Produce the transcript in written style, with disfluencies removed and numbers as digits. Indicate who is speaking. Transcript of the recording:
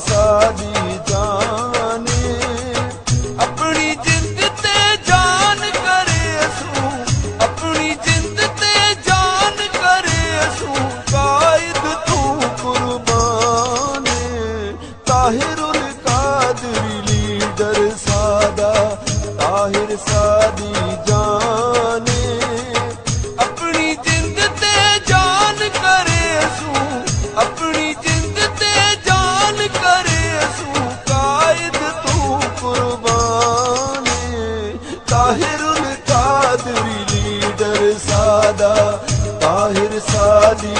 Speaker 1: सादी जाने अपनी जिंद ते जान करे असू अपनी जिंद ते जान करे असू कायद तू कुर्बाने ताहिरुल कादरी लीडर सादा ताहिर सादी जाने अपनी जिंद ते जान करे असू अपनी जिंद ते जान करे असू कायद तू कुर्बाने ताहिरुल कादरी लीडर सादा ताहिर सादी